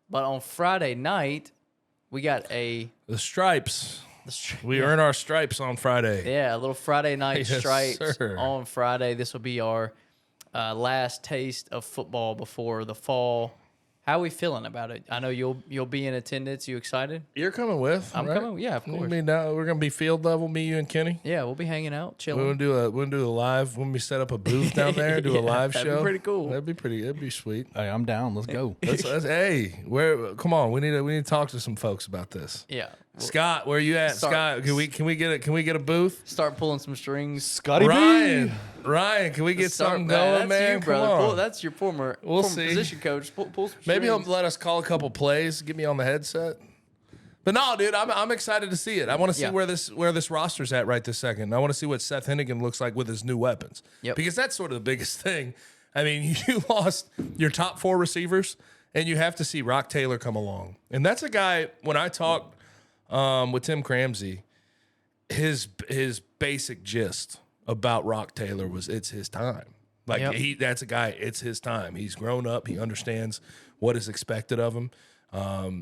But on Friday night, we got the stripes. We earn our stripes on Friday. Yeah, a little Friday night Yes, stripes sir. on Friday. This will be our last taste of football before the fall. How are we feeling about it? I know you'll be in attendance. You excited? You're coming with? I'm right? coming. Yeah, of course. We're gonna be field level. Me, you, and Kenny. Yeah, we'll be hanging out, We're chilling. gonna do a live when we set up a booth down there. Do a live show. That'd be pretty cool. That'd be sweet. Hey, I'm down. Let's go. Hey, come on. We need to talk to some folks about this. Yeah. Scott, where you at? Scott, can we get a booth? Start pulling some strings. Scotty Ryan, can we get something That's going, man? you, brother. Come on. That's your former See. position coach. Pull some Maybe he'll strings. let us call a couple plays, get me on the headset. But no, dude, I'm excited to see it. I want to see where this roster's at right this second. I want to see what Seth Hennigan looks like with his new weapons. Yep. Because that's sort of the biggest thing. I mean, you lost your top 4 receivers, and you have to see Rock Taylor come along. And that's a guy, when I talked with Tim Cramsey, his basic gist about Rock Taylor was it's his time. Like that's a guy, it's his time. He's grown up. He understands what is expected of him.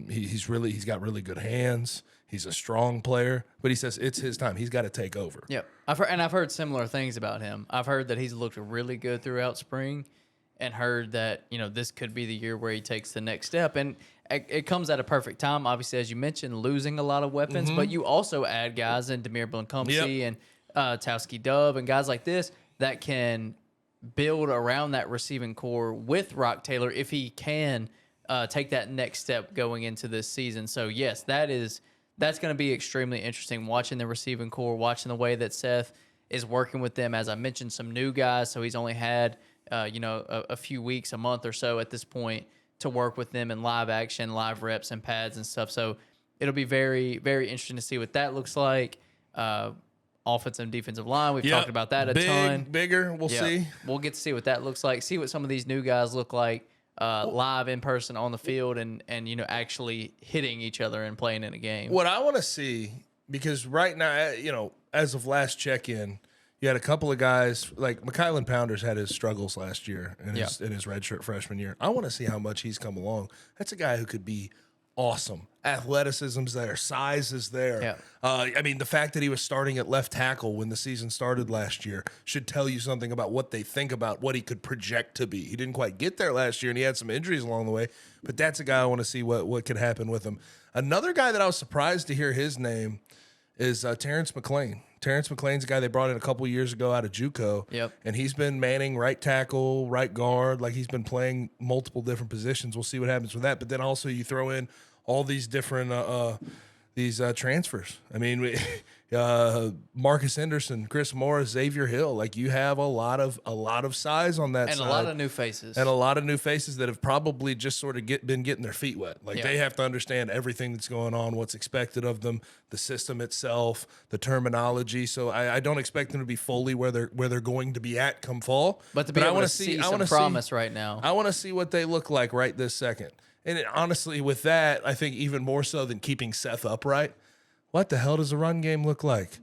He's got really good hands. He's a strong player, but he says it's his time. He's got to take over. Yep. I've heard similar things about him. I've heard that he's looked really good throughout spring, and heard that this could be the year where he takes the next step. And it comes at a perfect time. Obviously, as you mentioned, losing a lot of weapons, but you also add guys in Demir Blankumsey and Towski Dove and guys like this that can build around that receiving core with Rock Taylor if he can take that next step going into this season. So yes, that's going to be extremely interesting, watching the receiving core, watching the way that Seth is working with them. As I mentioned, some new guys, so he's only had a few weeks, a month or so at this point to work with them in live action, live reps and pads and stuff. So it'll be very, very interesting to see what that looks like. Offensive and defensive line, we've talked about that a ton. Bigger, we'll see. We'll get to see what that looks like, see what some of these new guys look like live in person on the field and actually hitting each other and playing in a game. What I want to see, because right now, as of last check-in, you had a couple of guys, like Mykylan Pounders had his struggles last year in his redshirt freshman year. I want to see how much he's come along. That's a guy who could be awesome. Athleticism's there. Size is there. Yeah. I mean, the fact that he was starting at left tackle when the season started last year should tell you something about what they think about what he could project to be. He didn't quite get there last year, and he had some injuries along the way, but that's a guy I want to see what could happen with him. Another guy that I was surprised to hear his name is Terrence McClain. Terrence McClain's a guy they brought in a couple years ago out of JUCO. Yep. And he's been manning right tackle, right guard. Like, he's been playing multiple different positions. We'll see what happens with that. But then also you throw in all these different transfers. I mean, Marcus Henderson, Chris Morris, Xavier Hill. Like, you have a lot of size on that and side. a lot of new faces. And a lot of new faces that have probably just sort of been getting their feet wet. Like, they have to understand everything that's going on, what's expected of them, the system itself, the terminology. So I don't expect them to be fully where they're going to be at come fall. But I want to see some promise right now. I want to see what they look like right this second. And honestly, with that, I think even more so than keeping Seth upright, what the hell does the run game look like?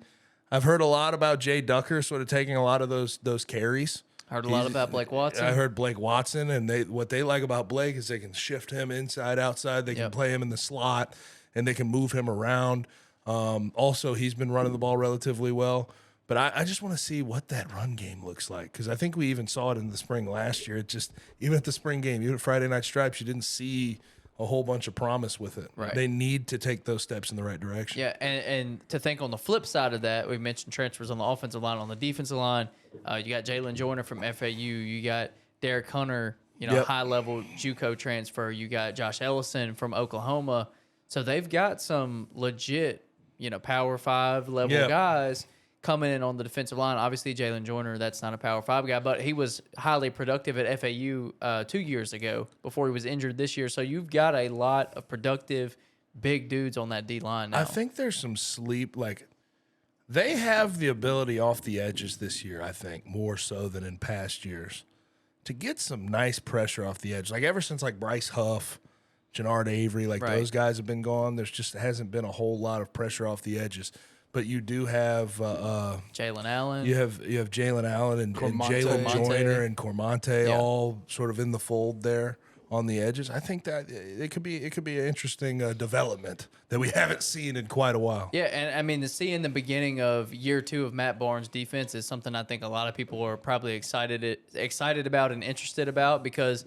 I've heard a lot about Jay Ducker sort of taking a lot of those carries. Heard a lot about Blake Watson. I heard Blake Watson, and what they like about Blake is they can shift him inside, outside. They can play him in the slot, and they can move him around. Also, he's been running the ball relatively well. But I just want to see what that run game looks like, because I think we even saw it in the spring last year. It just, even at the spring game, even at Friday Night Stripes, you didn't see a whole bunch of promise with it. Right. They need to take those steps in the right direction. Yeah, and to think on the flip side of that, we mentioned transfers on the offensive line. On the defensive line, you got Jalen Joyner from FAU. You got Derek Hunter, high-level JUCO transfer. You got Josh Ellison from Oklahoma. So they've got some legit, Power 5 level guys coming in on the defensive line. Obviously, Jalen Joyner, that's not a Power 5 guy, but he was highly productive at FAU 2 years ago before he was injured this year. So you've got a lot of productive big dudes on that D-line now. I think there's some sleep. Like, they have the ability off the edges this year, I think, more so than in past years, to get some nice pressure off the edge. Like, ever since, Bryce Huff, Jannard Avery, those guys have been gone, there's just hasn't been a whole lot of pressure off the edges. But you do have Jalen Allen. You have Jalen Allen and Jalen Joyner and Cormonte all sort of in the fold there on the edges. I think that it could be an interesting development that we haven't seen in quite a while. Yeah, and I mean, to see in the beginning of year 2 of Matt Barnes' defense is something I think a lot of people are probably excited about and interested about, because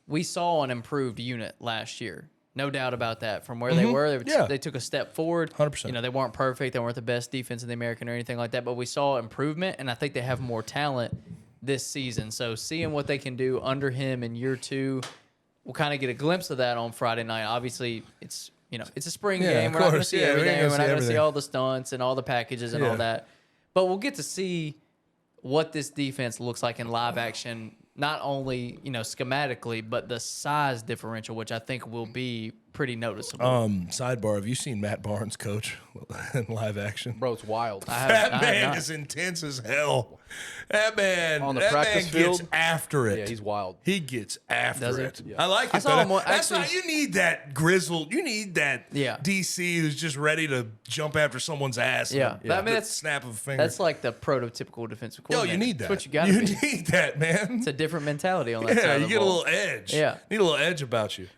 we saw an improved unit last year. No doubt about that. From where they were, they took a step forward. 100%. You know, they weren't perfect. They weren't the best defense in the American or anything like that, but we saw improvement, and I think they have more talent this season. So seeing what they can do under him in year 2, we'll kind of get a glimpse of that on Friday night. Obviously, it's a spring game. We're not going to see everything. We're not going to see all the stunts and all the packages and all that. But we'll get to see what this defense looks like in live action, not only, schematically, but the size differential, which I think will be pretty noticeable. Sidebar, have you seen Matt Barnes coach in live action? Bro, it's wild. That man is intense as hell. That man On the that practice man field? gets after it. Yeah, he's wild. He gets after Does he? it. Yeah. I like it. I saw him That's actually- not, you need that grizzled. You need that DC who's just ready to jump after someone's ass. Yeah. and I mean, the that's- snap of a finger. That's like the prototypical defensive Yo, coordinator. you need that. That's what you got to You be. need that, man. It's a different mentality on that side Yeah, of you the get a ball. little edge. Yeah. Need a little edge about you.